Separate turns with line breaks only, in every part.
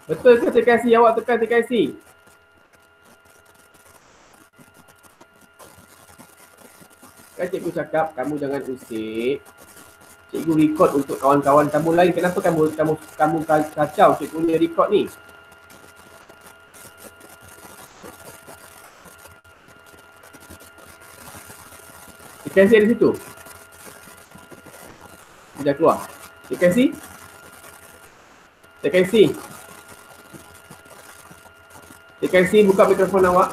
Betul ke TKC? Awak tekan TKC. Kan cikgu cakap kamu jangan usik. Cikgu record untuk kawan-kawan kamu lain. Kenapa kamu kacau cikgu punya record ni? TKC di situ. Sudah keluar. TKC. TKC. TKC buka mikrofon awak.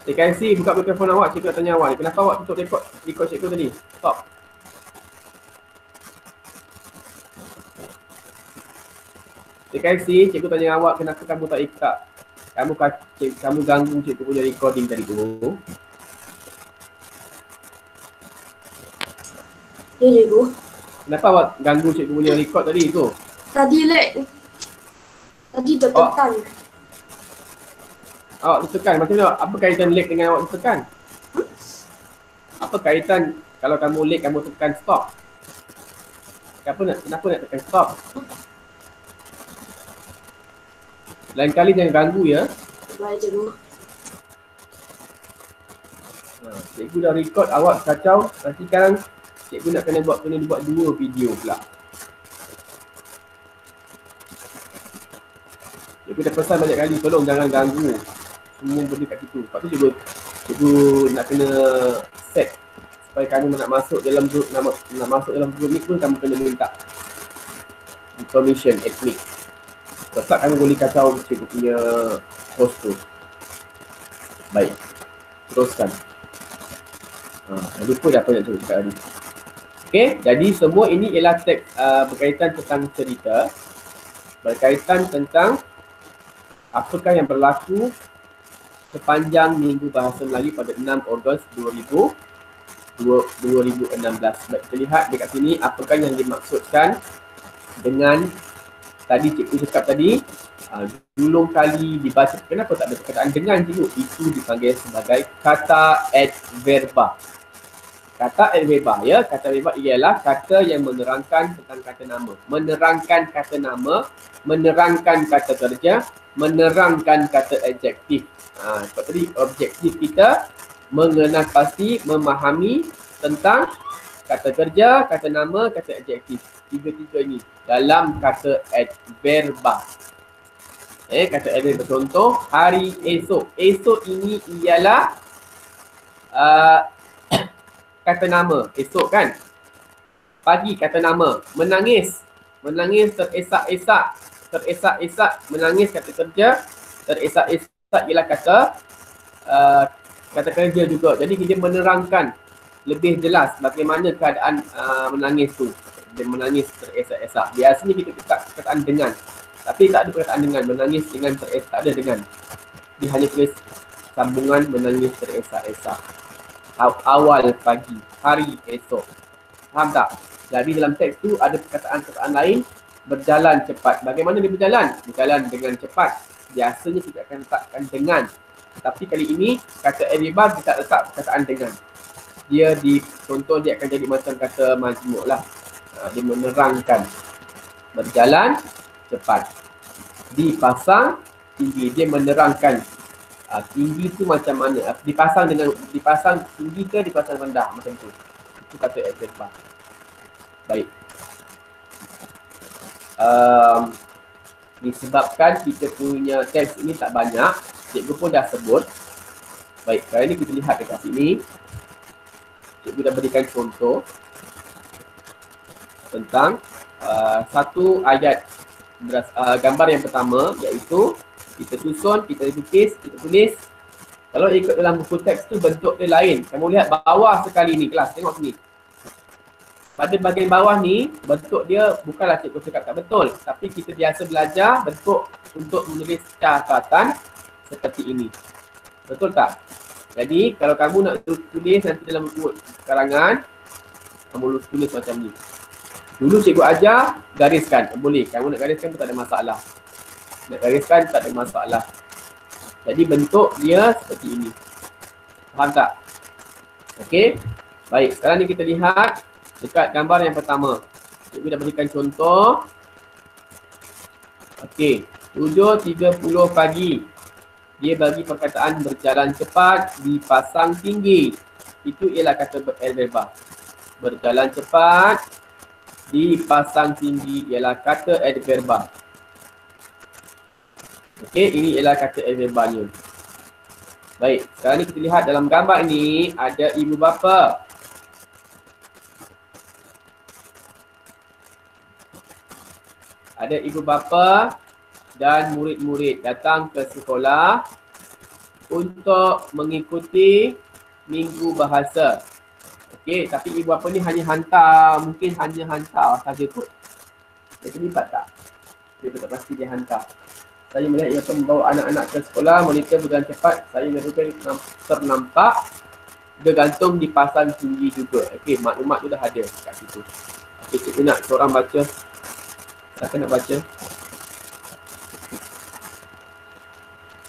TKC buka mikrofon awak. Cikgu nak tanya awak ni. Kenapa awak tutup record cikgu tadi? Stop. TKC, cikgu tanya awak kenapa kamu tak ikat. Kamu ganggu cikgu punya recording tadi tu.
Ya, cikgu.
Kenapa awak ganggu cikgu punya record tadi tu?
Tadi lag. Tadi tertekan.
Awak ditekan. Macam mana? Apa kaitan lag dengan awak ditekan? Apa kaitan kalau kamu lag, kamu tekan stop? Kenapa nak tekan stop? Lain kali jangan ganggu ya.
Baik, cikgu.
Cikgu dah record awak kacau. Nanti sekarang cikgu nak kena buat 2 video pula. Cikgu dah pesan banyak kali, tolong jangan ganggu semua benda kat situ. Lepas tu cikgu nak kena set supaya kamu nak masuk dalam group, nak masuk dalam group ni pun kamu kena minta permission admin. Sebab kamu boleh kacau cikgu punya host tu. Baik, teruskan. Lupa dah apa nak cikgu cakap tadi. Okay, jadi semua ini ialah teks berkaitan tentang cerita, berkaitan tentang apakah yang berlaku sepanjang Minggu Bahasa Melayu pada 6 Ogos 2016. Baik, kita lihat dekat sini apakah yang dimaksudkan dengan tadi cikgu cakap tadi, dulung kali dibaca. Kenapa tak ada perkataan dengan cikgu? Itu dipanggil sebagai kata adverba. Kata adverba ya, kata adverba ialah kata yang menerangkan tentang kata nama. Menerangkan kata nama, menerangkan kata kerja, menerangkan kata adjektif. Sebab tadi objektif kita mengenal pasti, memahami tentang kata kerja, kata nama, kata adjektif. Tiga-tiga ini dalam kata adverba. Kata adverba contoh, hari esok. Esok ini ialah kata nama, esok kan. Pagi kata nama, menangis. Menangis, teresak-esak. Teresak-esak, menangis kata kerja. Teresak-esak ialah kata kerja juga. Jadi dia menerangkan lebih jelas bagaimana keadaan menangis tu. Dia menangis teresak-esak. Biasanya kita letak perkataan dengan. Tapi tak ada perkataan dengan. Menangis dengan teresak, tak ada dengan. Dia hanya tulis sambungan menangis teresak-esak. Awal pagi, hari esok. Faham tak? Jadi dalam teks tu ada perkataan-perkataan lain. Berjalan cepat. Bagaimana dia berjalan? Berjalan dengan cepat. Biasanya kita akan letakkan dengan. Tapi kali ini kata adverba kita letak perkataan dengan. Contoh dia akan jadi macam kata majmuk lah. Dia menerangkan. Berjalan cepat. Dipasang tinggi. Dia menerangkan. Tinggi tu macam mana? Dipasang tinggi ke dipasang rendah? Macam tu. Itu kata adverba. Baik. Disebabkan kita punya teks ini tak banyak, cikgu pun dah sebut. Baik, kali ini kita lihat dekat sini. Cikgu dah berikan contoh tentang satu ayat gambar yang pertama, iaitu kita susun, kita tulis. Kalau ikut dalam buku teks tu bentuk dia lain. Kamu lihat bawah sekali ni kelas, tengok sini. Pada bahagian bawah ni, bentuk dia bukanlah cikgu cakap tak betul. Tapi kita biasa belajar bentuk untuk menulis catatan seperti ini. Betul tak? Jadi, kalau kamu nak tulis nanti dalam buku karangan, kamu tulis macam ni. Dulu cikgu ajar, gariskan. Boleh, kamu nak gariskan pun tak ada masalah. Nak gariskan tak ada masalah. Jadi, bentuk dia seperti ini. Faham tak? Okey. Baik, sekarang ni kita lihat Dekat gambar yang pertama. Cikgu dah berikan contoh. Okey, 7.30 pagi. Dia bagi perkataan berjalan cepat dipasang tinggi. Itu ialah kata adverba. Berjalan cepat dipasang tinggi ialah kata adverba. Okey, ini ialah kata adverbanya. Baik, sekarang ni kita lihat dalam gambar ini ada ibu bapa. Ada ibu bapa dan murid-murid datang ke sekolah untuk mengikuti minggu bahasa. Okey, tapi ibu bapa ni hanya hantar, mungkin hanya hantar saja kot. Dia terlibat tak? Dia tak pasti dia hantar. Saya melihat ia akan membawa anak-anak ke sekolah, monitor berjalan cepat. Saya melihat ternampak bergantung dipasang tinggi juga. Okey, maklumat tu dah ada kat situ. Okey, cikgu nak seorang baca. Siapa nak baca?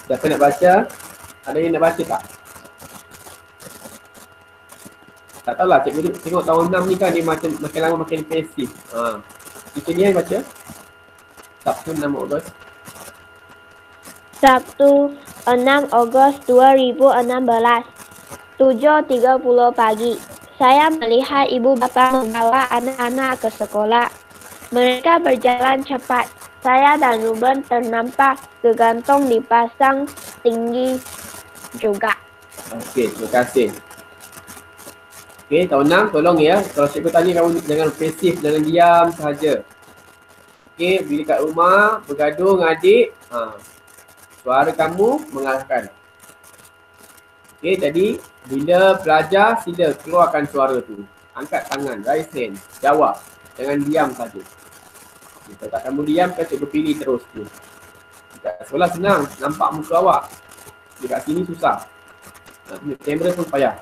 Siapa nak baca? Ada yang nak baca tak? Tak tahulah, cikgu tengok tahun 6 ni kan dia makin lama makin pasif. Kita ni yang baca. Sabtu 6 Ogos.
Sabtu 6 Ogos 2016 7.30 pagi. Saya melihat ibu bapa membawa anak-anak ke sekolah. Mereka berjalan cepat. Saya dan Ruben ternampak bergantung dipasang tinggi juga.
Okey, terima kasih. Okey, tahun 6 tolong ya. Kalau cikgu tanya kamu jangan pasif, jangan diam sahaja. Okey, bila kat rumah bergaduh dengan adik, suara kamu mengalahkan. Okey, jadi bila belajar sila keluarkan suara tu. Angkat tangan, raise hand, jawab. Jangan diam saja. Kalau tak kamu diam, kan cikgu pilih terus tu. Dekat sekolah senang, nampak muka awak. Dekat sini susah. Nak punya kamera pun payah.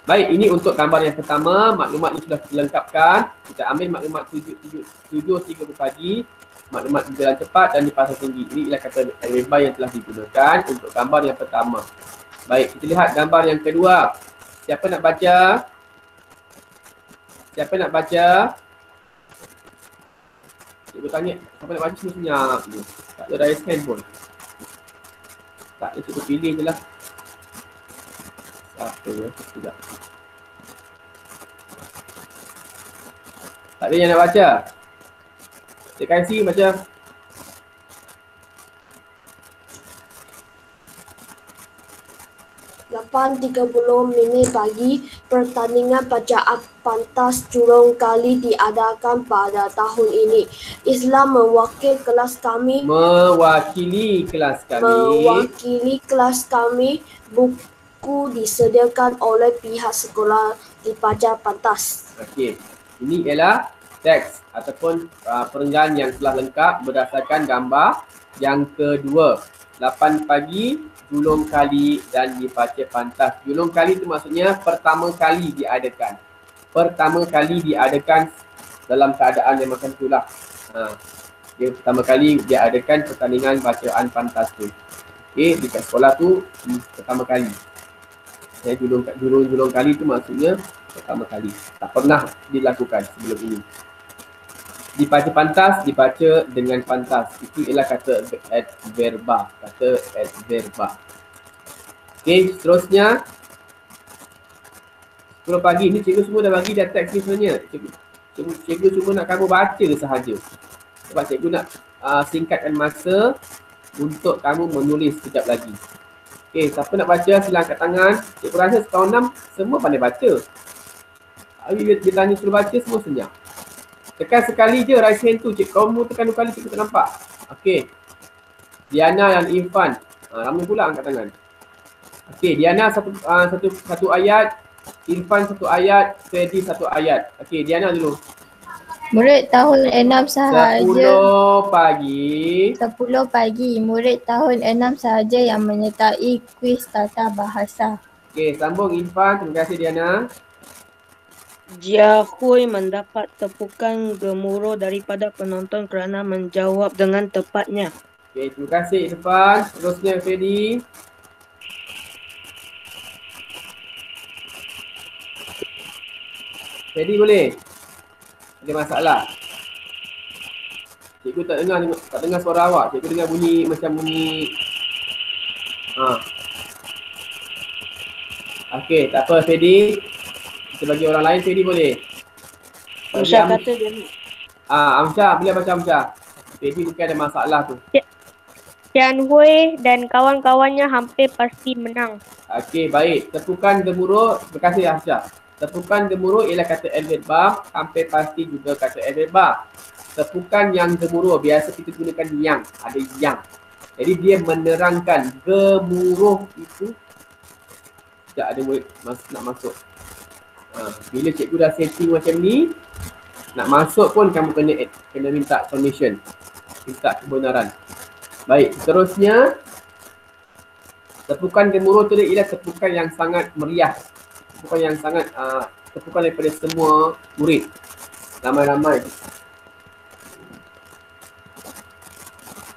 Baik, ini untuk gambar yang pertama. Maklumat ini sudah dilengkapkan. Kita ambil maklumat 7.30 pagi. Maklumat berjalan cepat dan dipasang tinggi. Ini ialah kata adverba yang telah digunakan untuk gambar yang pertama. Baik, kita lihat gambar yang kedua. Siapa nak baca? Siapa nak baca? Cikgu tanya, siapa nak baca senyap je. Tak ada raise hand pun. Tak ada, cikgu pilih je lah. Siapa ya? Tidak. Tak ada yang nak baca? Cik Kaisi baca.
.30 pagi, pertandingan bacaan pantas Jurong Kali diadakan pada tahun ini. Islam mewakili kelas kami. Buku disediakan oleh pihak sekolah dibaca pantas.
Okey, ini ialah teks ataupun perenggan yang telah lengkap berdasarkan gambar yang kedua. 8 pagi, julung kali dan dibaca pantas. Julung kali itu maksudnya pertama kali diadakan. Pertama kali diadakan dalam keadaan yang macam itulah. Dia pertama kali diadakan pertandingan bacaan pantas tu. Okey, dekat sekolah tu pertama kali. Julung kali tu maksudnya pertama kali. Tak pernah dilakukan sebelum ini. Dibaca pantas, dibaca dengan pantas. Itu ialah kata adverba. Kata adverba. Okey, seterusnya 10 pagi ni cikgu semua dah bagi dah teks ni sebenarnya. Cikgu cuma nak kamu baca sahaja. Sebab cikgu nak singkatkan masa untuk kamu menulis sekejap lagi. Okey, siapa nak baca sila angkat tangan. Cikgu rasa setahun 6 semua pandai baca. Bila dia tanya suruh baca semua senyap. Tekan sekali je raise hand tu. Kamu tekan 2 kali cikgu tak nampak. Okey. Diana dan Irfan. Ramai pula angkat tangan. Okey, Diana satu ayat. Irfan 1 ayat. Freddy 1 ayat. Okey, Diana dulu.
Murid tahun 6 sahaja.
10 pagi.
10 pagi. Murid tahun 6 sahaja yang menyertai kuis tata bahasa.
Okey, sambung Irfan. Terima kasih Diana.
Jia Hui mendapat tepukan gemuruh daripada penonton kerana menjawab dengan tepatnya.
Okey, terima kasih Irfan. Terusnya Freddy. Jadi boleh? Ada masalah? Cikgu tak dengar suara awak. Cikgu dengar bunyi macam bunyi. Okey, tak apa Fedi. Kita bagi orang lain. Fedi boleh?
Amsyah kata dia ni.
Amsyah, bila baca Amsyah? Fedi mungkin ada masalah tu.
Tian Hui dan kawan-kawannya hampir pasti menang.
Okey, baik. Tepukan gemuruh. Terima kasih Amsyah. Tepukan gemuruh ialah kata adverb. Hampir pasti juga kata adverb. Tepukan yang gemuruh. Biasa kita gunakan yang. Ada yang. Jadi dia menerangkan gemuruh itu. Sekejap ada murid nak masuk. Bila cikgu dah setting macam ni, nak masuk pun kamu kena minta permission. Minta kebenaran. Baik, seterusnya. Tepukan gemuruh tu ialah tepukan yang sangat meriah. Tepukan yang sangat, tepukan daripada semua murid. Ramai-ramai.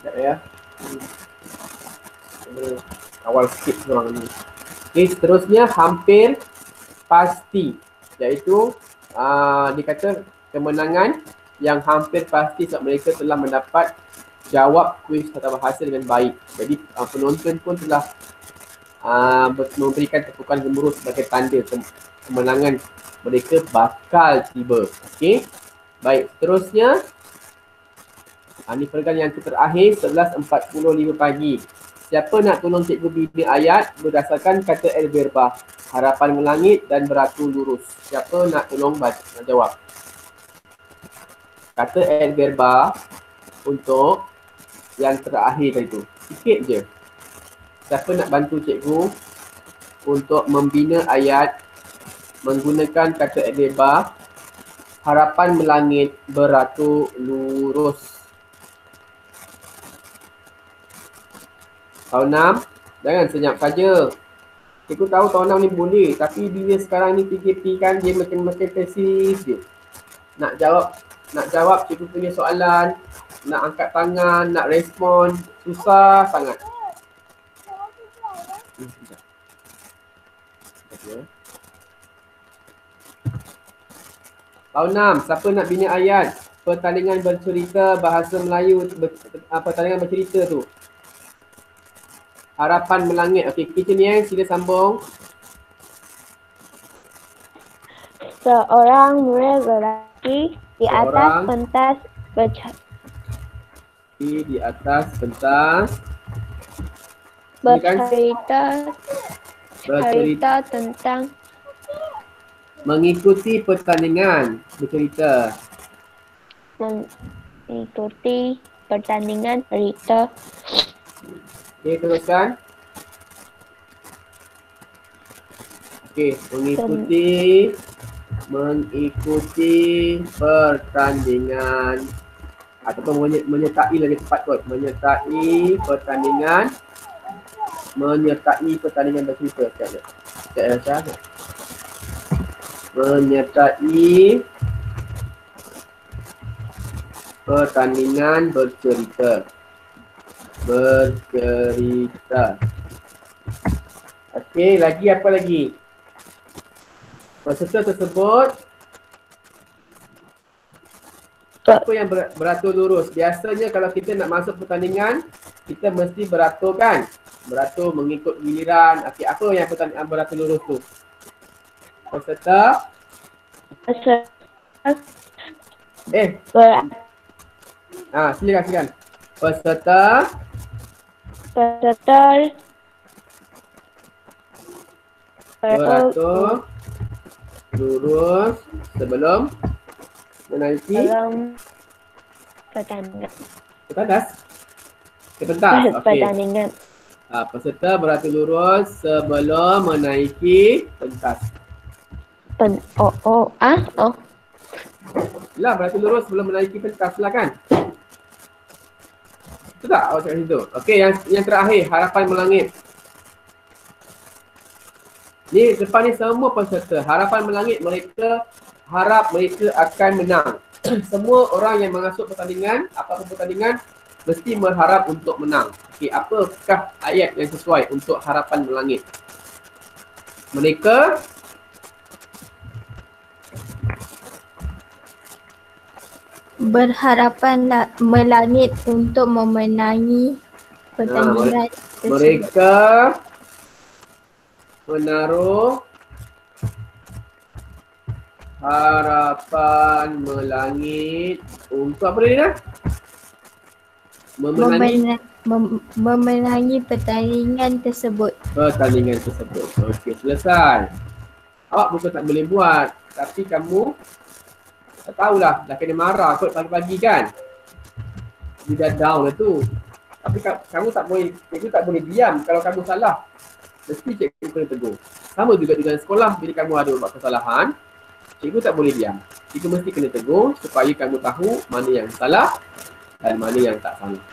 Sekejap ya. Awal sikit korang ni. Okay, seterusnya hampir pasti. Iaitu dia kata kemenangan yang hampir pasti sebab mereka telah mendapat jawab kuis tata bahasa dengan baik. Jadi penonton pun telah memberikan tepukan gemuruh sebagai tanda kemenangan mereka bakal tiba. Okey. Baik, seterusnya ini pergerakan yang terakhir 11.45 pagi. Siapa nak tolong cikgu bina ayat berdasarkan kata adverba harapan melangit dan beratur lurus? Siapa nak tolong jawab? Kata adverba untuk yang terakhir tadi tu. Sikit je. Siapa nak bantu cikgu untuk membina ayat menggunakan kata adverba harapan melangit beratur lurus? Tahun 6, jangan senyap saja. Cikgu tahu tahun 6 ni boleh, tapi dia sekarang ni PKP kan dia macam tesis je. Nak jawab cikgu punya soalan, nak angkat tangan, nak respon, susah sangat. Tahun 6, siapa nak bina ayat pertandingan bercerita bahasa Melayu, pertandingan bercerita tu? Harapan melangit. Okey, kita ni sila sambung.
Seorang murid lelaki di atas pentas
di atas pentas
bercerita tentang
mengikuti pertandingan bercerita.
Mengikuti pertandingan bercerita.
Okey, teruskan. Okey, mengikuti pertandingan ataupun menyertai lagi tepat kot. Menyertai pertandingan bercerita. Sekejap. Menyertai pertandingan bercerita. Okey, lagi apa lagi? Peserta tersebut apa yang beratur lurus? Biasanya kalau kita nak masuk pertandingan, kita mesti beratur kan? Beratur mengikut giliran. Okey, apa yang pertandingan beratur lurus tu? Peserta silakan. Peserta beratur lurus sebelum menaiki
pertandingan.
Pertandingan. Peserta beratur lurus sebelum menaiki pentas. Lah, beratur lurus sebelum menaiki pentas lah kan? Betul tak awak cakap situ? Okey, yang terakhir, harapan melangit. Ni depan ni semua peserta. Harapan melangit, mereka harap mereka akan menang. Semua orang yang masuk pertandingan, apapun pertandingan, mesti berharap untuk menang. Okey, apakah ayat yang sesuai untuk harapan melangit? Mereka
berharapan melangit untuk memenangi pertandingan tersebut.
Mereka menaruh harapan melangit untuk apa dia?
Memenangi pertandingan tersebut.
Pertandingan tersebut. Okey, selesai. Awak bukan tak boleh buat, tapi kamu tak tahulah, dah kena marah kot pagi-pagi kan. Dia dah down lah tu. Tapi kamu tak boleh, cikgu tak boleh diam kalau kamu salah. Mesti cikgu kena tegur. Sama juga dengan sekolah, bila kamu ada buat kesalahan, cikgu tak boleh diam. Cikgu mesti kena tegur supaya kamu tahu mana yang salah dan mana yang tak salah.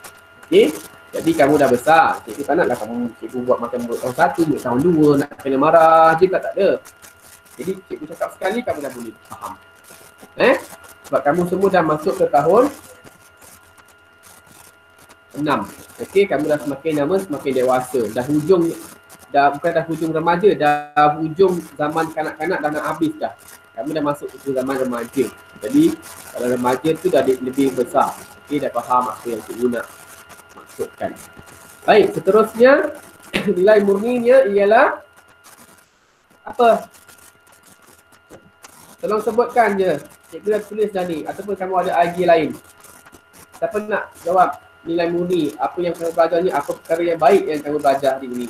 Okey? Jadi kamu dah besar. Cikgu tak naklah cikgu buat macam tahun 1, tahun 2 nak kena marah je tak ada. Jadi cikgu cakap sekali kamu dah boleh faham. Sebab kamu semua dah masuk ke tahun 6. Okey, kamu dah semakin lama semakin dewasa. Dah bukan dah hujung remaja, dah hujung zaman kanak-kanak dah nak habis dah. Kamu dah masuk ke zaman remaja. Jadi kalau remaja tu dah lebih besar. Okey, dah faham apa yang cikgu nak maksudkan. Baik, seterusnya nilai murninya ialah apa? Tolong sebutkan je. Cikgu dah tulis dah ni ataupun kamu ada idea lain. Siapa nak jawab nilai murni? Apa yang kamu belajar ni? Apa perkara yang baik yang kamu belajar hari ini?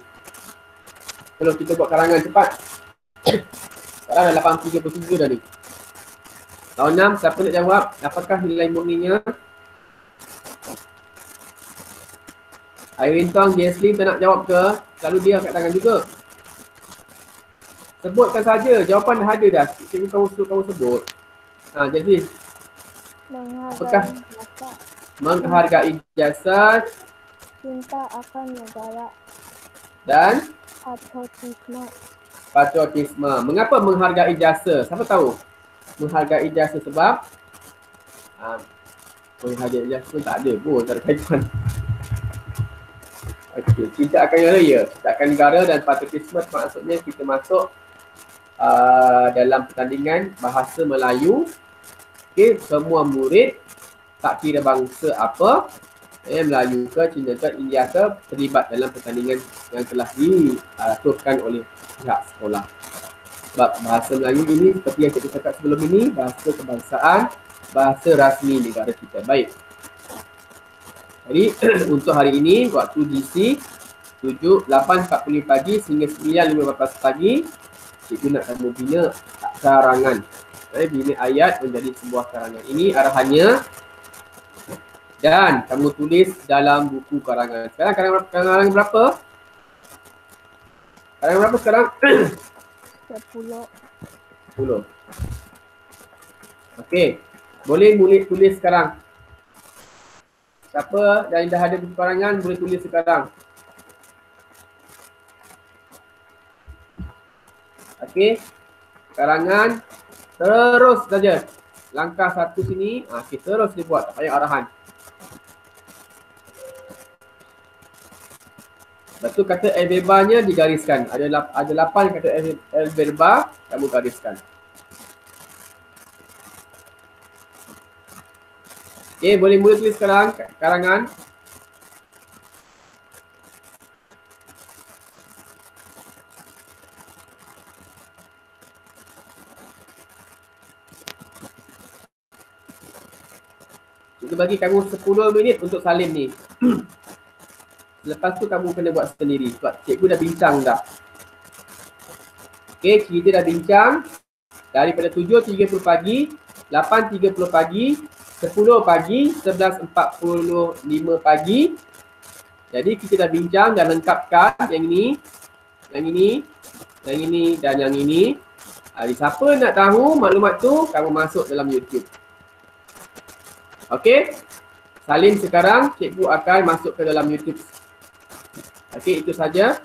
Kalau kita buat karangan cepat. Sekarang dah 8.37 dah ni. Tahun 6, siapa nak jawab? Apakah nilai murninya? Irene Tong, Jesslyn tak nak jawab ke? Selalu dia angkat tangan juga. Sebutkan saja, jawapan dah ada dah. Cikgu kamu suruh kamu sebut. Jesslyn. Apakah? Menghargai jasad.
Cinta akan negara.
Dan?
Patriotisme.
Mengapa menghargai jasa? Siapa tahu? Menghargai jasa sebab menghargai jasa tak ada pun, tak ada kaitan. Okey, cinta akan raya, cinta akan negara dan patriotisme maksudnya kita masuk dalam pertandingan bahasa Melayu. Okey, semua murid tak kira bangsa apa, Melayu ke, Cina ke, India ke, terlibat dalam pertandingan yang telah diaturkan oleh pihak sekolah. Sebab bahasa Melayu ini seperti yang kita cakap sebelum ini, bahasa kebangsaan, bahasa rasmi negara kita. Baik. Jadi untuk hari ini waktu DC 8.40 pagi sehingga 9.15 pagi, cikgu nak kamu bina karangan. Bina ayat menjadi sebuah karangan. Ini arahannya. Dan kamu tulis dalam buku karangan. Sekarang karangan berapa? Karangan berapa sekarang? 10. Okey. Boleh tulis sekarang. Siapa yang dah ada buku karangan boleh tulis sekarang. Okey. Karangan terus saja. Langkah satu sini, okey, terus dibuat, tak payah arahan. Lepas tu kata adverba-nya digariskan. Ada 8 kata adverba, kamu gariskan. Okey, boleh mula tulis sekarang karangan. Kita bagi kamu 10 minit untuk salin ni. Lepas tu kamu kena buat sendiri sebab cikgu dah bincang dah. Okey, kita dah bincang daripada 7.30 pagi, 8.30 pagi, 10 pagi, 11.45 pagi. Jadi kita dah bincang dan lengkapkan yang ini, yang ini, yang ini dan yang ini. Jadi siapa nak tahu maklumat tu, kamu masuk dalam YouTube. Okey? Salin sekarang, cikgu akan masuk ke dalam YouTube. Okey, itu saja.